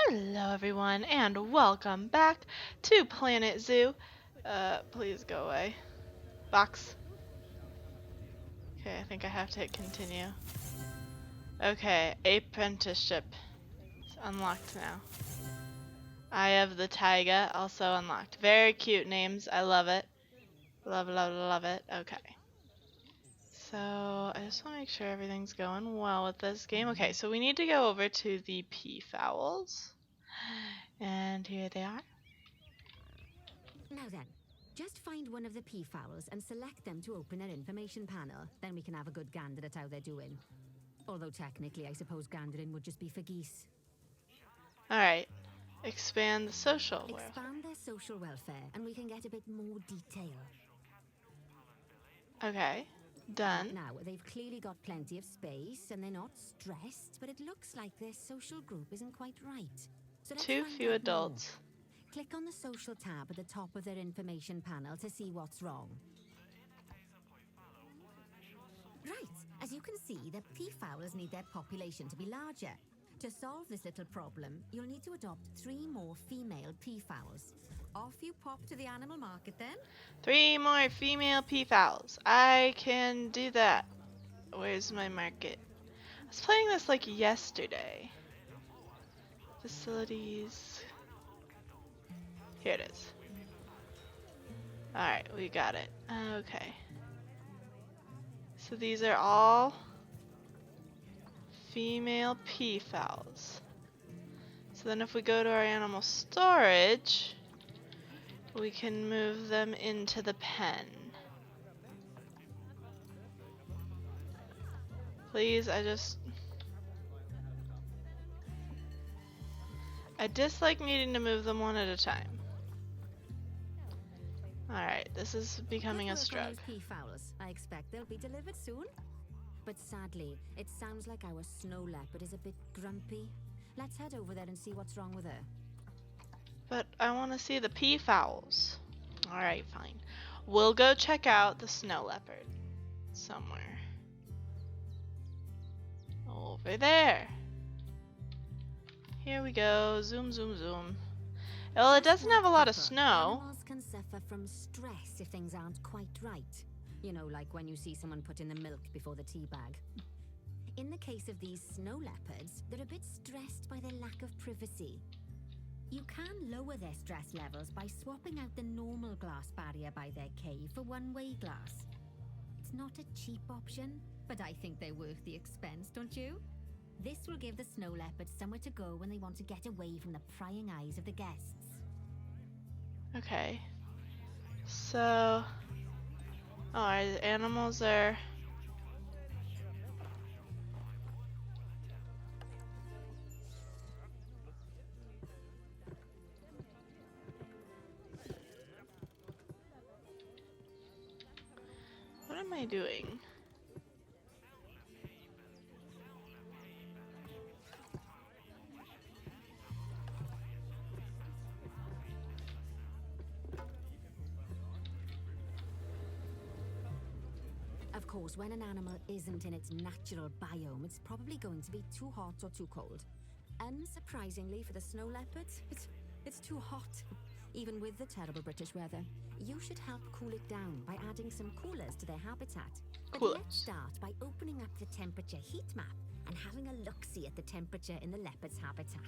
Hello everyone and welcome back to Planet Zoo. Please go away. Box. Okay, I think I have to hit continue. Okay, apprenticeship. It's unlocked now. Eye of the Taiga, also unlocked. Very cute names, I love it. Love, love, love it. Okay. So, I just want to make sure everything's going well with this game. Okay, so we need to go over to the peafowls. And here they are. Now then, just find one of the peafowls and select them to open an information panel. Then we can have a good gander at how they're doing. Although technically, I suppose gandering would just be for geese. Alright. Expand the social welfare. Expand their social welfare, and we can get a bit more detail. Okay. Done. Now, they've clearly got plenty of space, and they're not stressed, but it looks like their social group isn't quite right. So let's Too find few out adults. more. Click on the social tab at the top of their information panel to see what's wrong. Right, as you can see, the peafowls need their population to be larger. To solve this little problem, you'll need to adopt 3 more female peafowls. Off you pop to the animal market then. 3 more female peafowls. I can do that. Where's my market? I was playing this like yesterday. Facilities. Here it is. Alright, we got it. Okay. So these are all female peafowls. So then if we go to our animal storage, we can move them into the pen. Please, I dislike needing to move them one at a time. Alright, this is becoming a struggle. Peafowls. I expect they'll be delivered soon. But sadly, it sounds like our snow leopard is a bit grumpy. Let's head over there and see what's wrong with her. But I want to see the peafowls. Alright, fine. We'll go check out the snow leopard. Somewhere. Over there. Here we go. Zoom, zoom, zoom. Well, it doesn't have a lot of snow. Animals can suffer from stress if things aren't quite right. You know, like when you see someone put in the milk before the tea bag. In the case of these snow leopards, they're a bit stressed by their lack of privacy. You can lower their stress levels by swapping out the normal glass barrier by their cave for one-way glass. It's not a cheap option, but I think they're worth the expense, don't you? This will give the snow leopards somewhere to go when they want to get away from the prying eyes of the guests. Okay. So... oh, our animals are... what am I doing? Of course, when an animal isn't in its natural biome, it's probably going to be too hot or too cold. Unsurprisingly for the snow leopards, it's too hot. Even with the terrible British weather, you should help cool it down by adding some coolers to their habitat. But let's start by opening up the temperature heat map and having a look-see at the temperature in the leopard's habitat.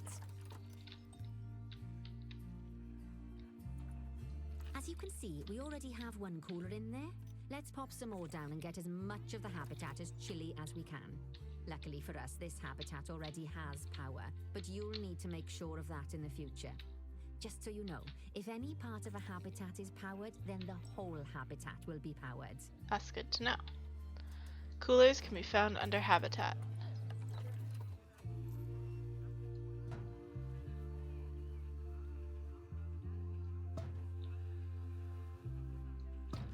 As you can see, we already have one cooler in there. Let's pop some more down and get as much of the habitat as chilly as we can. Luckily for us, this habitat already has power, but you'll need to make sure of that in the future. Just so you know, if any part of a habitat is powered, then the whole habitat will be powered. That's good to know. Coolers can be found under habitat.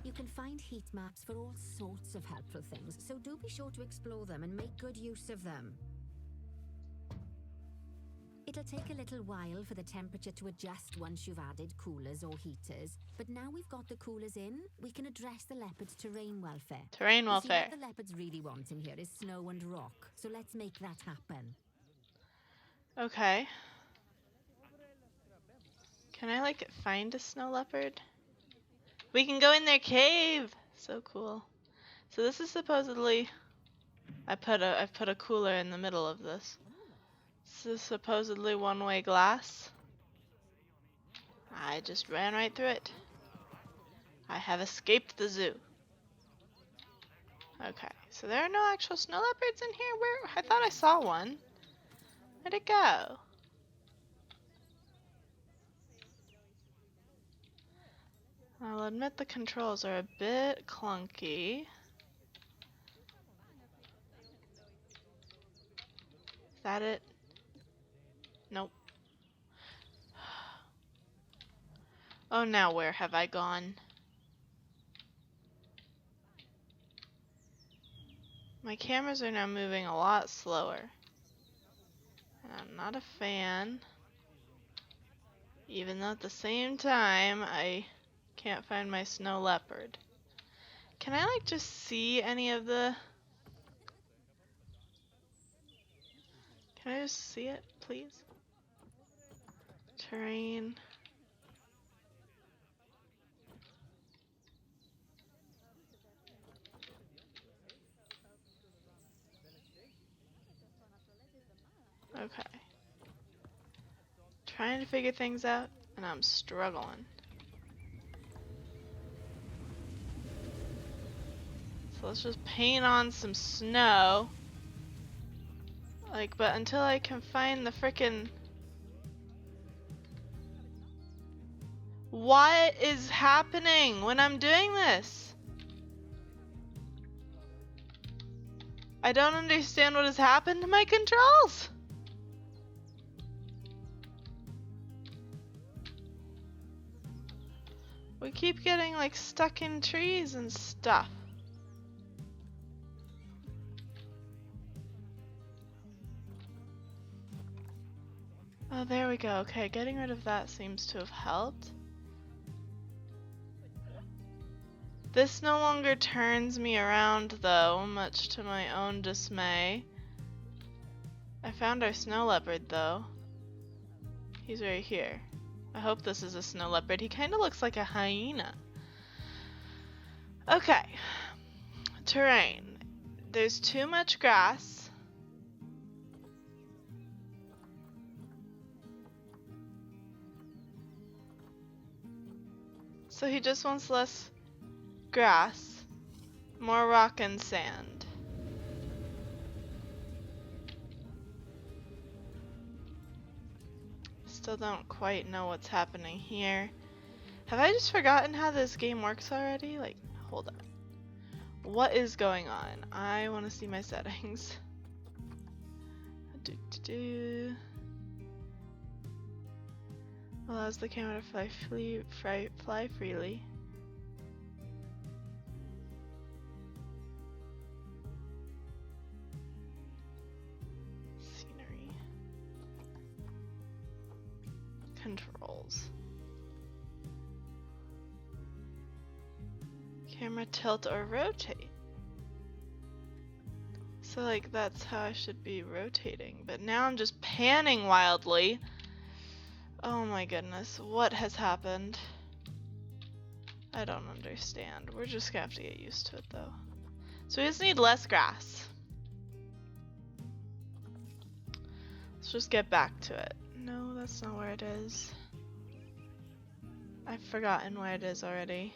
You can find heat maps for all sorts of helpful things, so do be sure to explore them and make good use of them. It'll take a little while for the temperature to adjust once you've added coolers or heaters, but now we've got the coolers in, we can address the leopard's terrain welfare. Terrain welfare. See, what the leopards really want in here is snow and rock, so let's make that happen. Okay. Can I like find a snow leopard? We can go in their cave. So cool. So this is supposedly. I've put a cooler in the middle of this. This is supposedly one-way glass. I just ran right through it. I have escaped the zoo. Okay, so there are no actual snow leopards in here? Where? I thought I saw one. Where'd it go? I'll admit the controls are a bit clunky. Is that it? Nope. Oh, now where have I gone? My cameras are now moving a lot slower. And I'm not a fan. Even though at the same time, I can't find my snow leopard. Can I like just see any of the... Can I just see it, please? Terrain. Okay. Trying to figure things out, and I'm struggling. So let's just paint on some snow. Like, but until I can find the frickin'... What is happening when I'm doing this? I don't understand what has happened to my controls. We keep getting like stuck in trees and stuff. Oh, there we go. Okay, getting rid of that seems to have helped. This no longer turns me around though, much to my own dismay. I found our snow leopard though. He's right here. I hope this is a snow leopard. He kind of looks like a hyena. Okay. Terrain. There's too much grass. So he just wants less grass, more rock and sand. Still don't quite know what's happening here. Have I just forgotten how this game works already? Like, hold on. What is going on? I want to see my settings. Allows the camera to fly freely. Scenery. Controls. Camera tilt or rotate. So like that's how I should be rotating, but now I'm just panning wildly. Oh my goodness, what has happened? I don't understand. We're just gonna have to get used to it though. So we just need less grass. Let's just get back to it. No, that's not where it is. I've forgotten where it is already.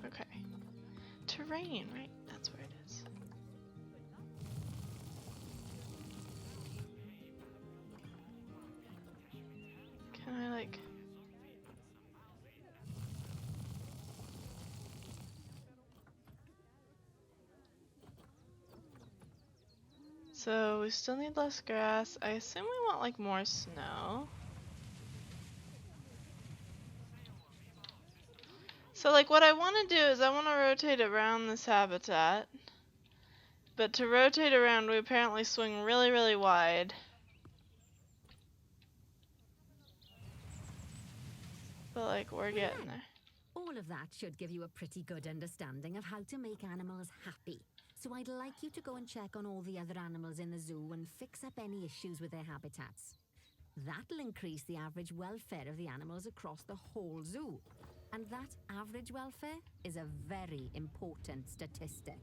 Okay. Terrain, right? That's where it is. Can I like... So we still need less grass. I assume we want like more snow. So like what I want to do is I want to rotate around this habitat. But to rotate around we apparently swing really, really wide. But like we're getting there. All of that should give you a pretty good understanding of how to make animals happy. So I'd like you to go and check on all the other animals in the zoo and fix up any issues with their habitats. That'll increase the average welfare of the animals across the whole zoo. And that average welfare is a very important statistic.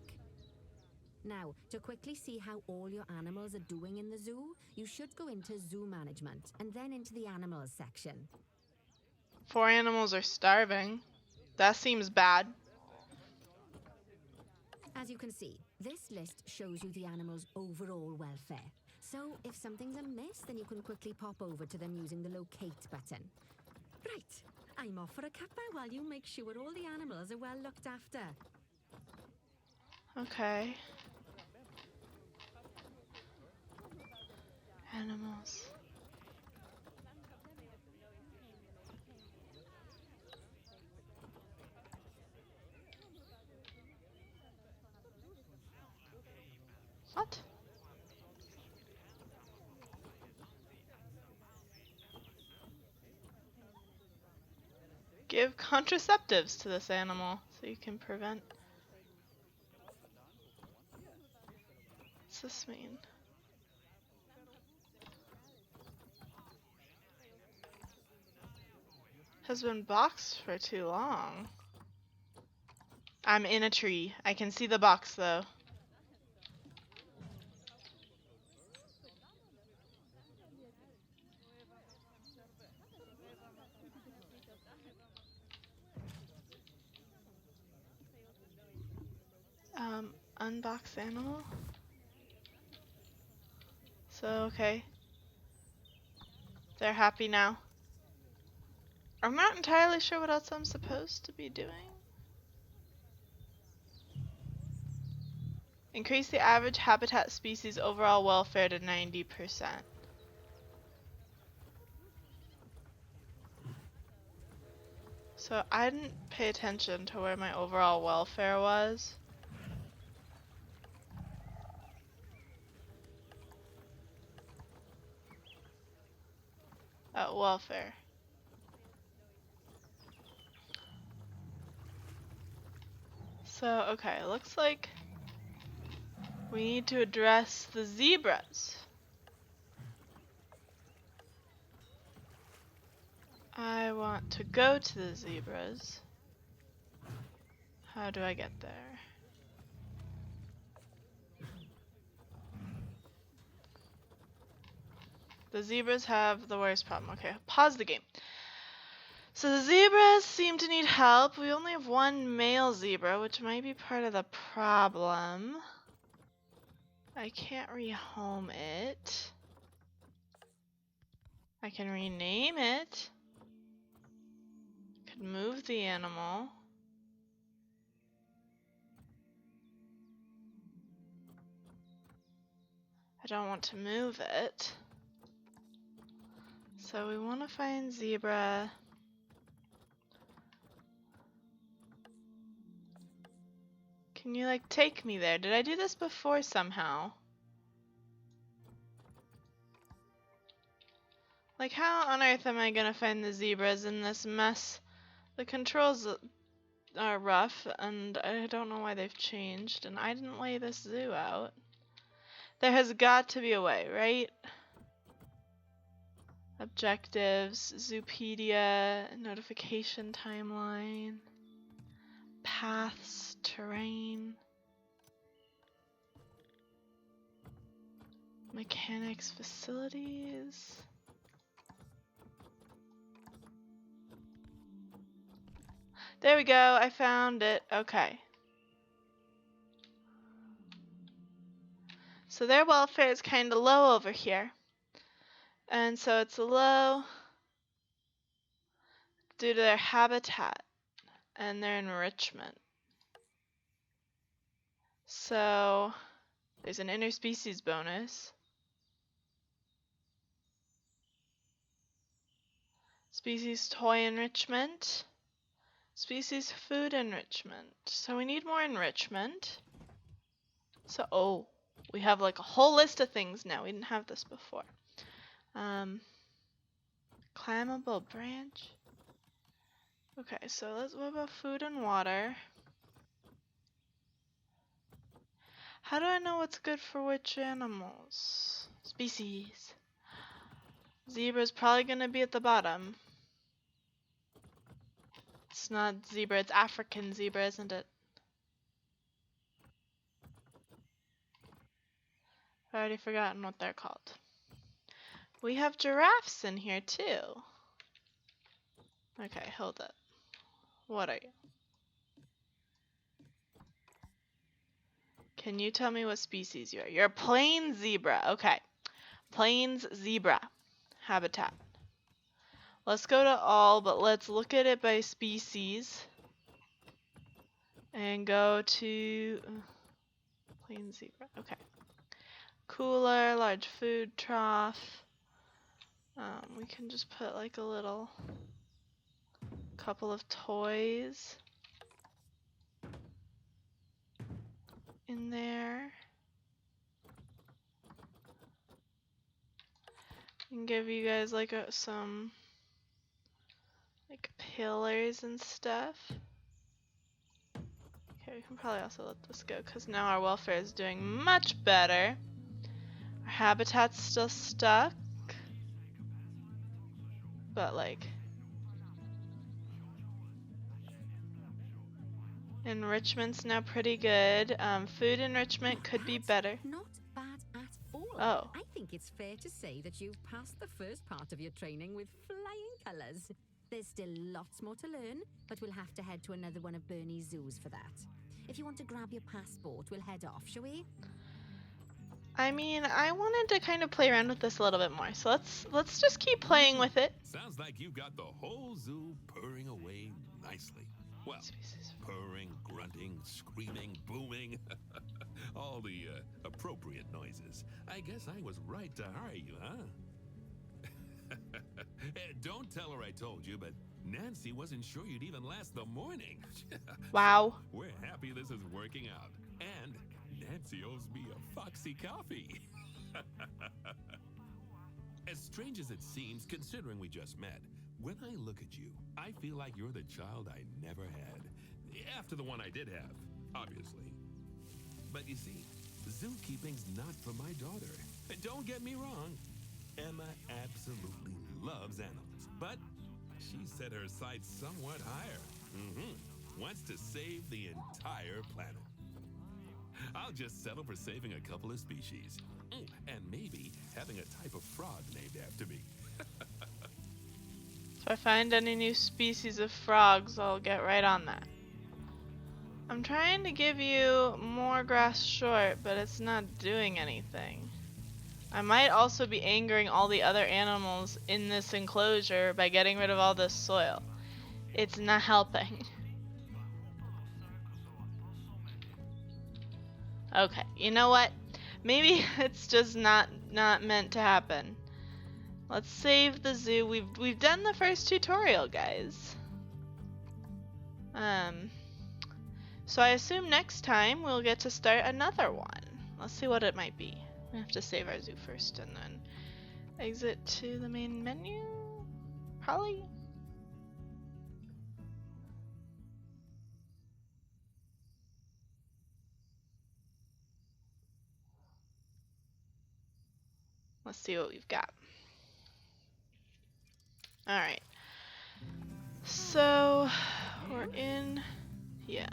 Now, to quickly see how all your animals are doing in the zoo, you should go into zoo management and then into the animals section. 4 animals are starving. That seems bad. As you can see, this list shows you the animals' overall welfare. So if something's amiss, then you can quickly pop over to them using the locate button. Right, I'm off for a cuppa while you make sure all the animals are well looked after. Okay. Animals. What? Give contraceptives to this animal so you can prevent. What's this mean? Has been boxed for too long. I'm in a tree. I can see the box though. Unbox animal. So, okay. They're happy now. I'm not entirely sure what else I'm supposed to be doing. Increase the average habitat species overall welfare to 90%. So I didn't pay attention to where my overall welfare was. Welfare. So, okay, looks like we need to address the zebras. I want to go to the zebras. How do I get there? The zebras have the worst problem. Okay, pause the game. So the zebras seem to need help. We only have 1 male zebra, which might be part of the problem. I can't rehome it. I can rename it. Could move the animal. I don't want to move it. So we want to find zebra. Can you like take me there? Did I do this before somehow? Like how on earth am I gonna find the zebras in this mess? The controls are rough and I don't know why they've changed, and I didn't lay this zoo out. There has got to be a way, right? Objectives, Zoopedia, notification timeline, paths, terrain, mechanics, facilities. There we go, I found it. Okay. So their welfare is kind of low over here. And so it's low due to their habitat and their enrichment. So there's an interspecies bonus. Species toy enrichment. Species food enrichment. So we need more enrichment. So, oh, we have like a whole list of things now. We didn't have this before. Climbable branch. Okay, so what about food and water? How do I know what's good for which animals? Species. Zebra's probably gonna be at the bottom. It's not zebra, it's African zebra, isn't it? I've already forgotten what they're called. We have giraffes in here too. Okay, hold up. What are you? Can you tell me what species you are? You're a plains zebra. Okay. Plains zebra. Habitat. Let's go to all, but let's look at it by species. And go to plains zebra. Okay. Cooler, large food trough. We can just put like a little couple of toys in there. And give you guys like some like pillars and stuff. Okay, we can probably also let this go because now our welfare is doing much better. Our habitat's still stuck, but like enrichment's now pretty good. Food enrichment could be better. Not bad at all. Oh. I think it's fair to say that you've passed the first part of your training with flying colours. There's still lots more to learn, but we'll have to head to another one of Bernie's zoos for that. If you want to grab your passport, we'll head off, shall we? I mean, I wanted to kind of play around with this a little bit more, so let's just keep playing with it. Sounds like you've got the whole zoo purring away nicely. Well, purring, grunting, screaming, booming, all the appropriate noises. I guess I was right to hire you, huh? Don't tell her I told you, but Nancy wasn't sure you'd even last the morning. Wow. We're happy this is working out. And Nancy owes me a Foxy coffee. As strange as it seems, considering we just met, when I look at you, I feel like you're the child I never had. After the one I did have, obviously. But you see, zookeeping's not for my daughter. Don't get me wrong. Emma absolutely loves animals, but she set her sights somewhat higher. Wants to save the entire planet. I'll just settle for saving a couple of species. And maybe having a type of frog named after me. If I find any new species of frogs, I'll get right on that. I'm trying to give you more grass short, but it's not doing anything. I might also be angering all the other animals in this enclosure by getting rid of all this soil. It's not helping. Okay, you know what? Maybe it's just not meant to happen. Let's save the zoo. We've done the first tutorial, guys. So I assume next time we'll get to start another one. Let's see what it might be. We have to save our zoo first and then exit to the main menu. Probably. Let's see what we've got. Alright. So, we're in... yeah.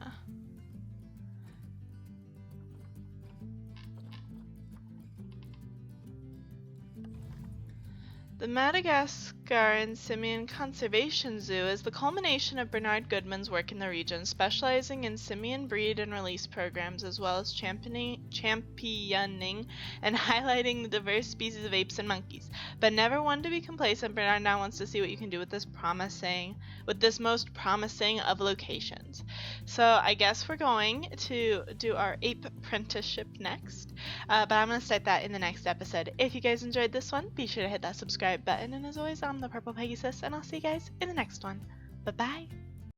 The Madagascar and Simian Conservation Zoo is the culmination of Bernard Goodman's work in the region, specializing in simian breed and release programs, as well as championing and highlighting the diverse species of apes and monkeys. But never one to be complacent, Bernard now wants to see what you can do with this most promising of locations. So I guess we're going to do our ape apprenticeship next, but I'm going to start that in the next episode. If you guys enjoyed this one, be sure to hit that subscribe button, and as always, I'm the Purple Pegasus, and I'll see you guys in the next one. Bye-bye!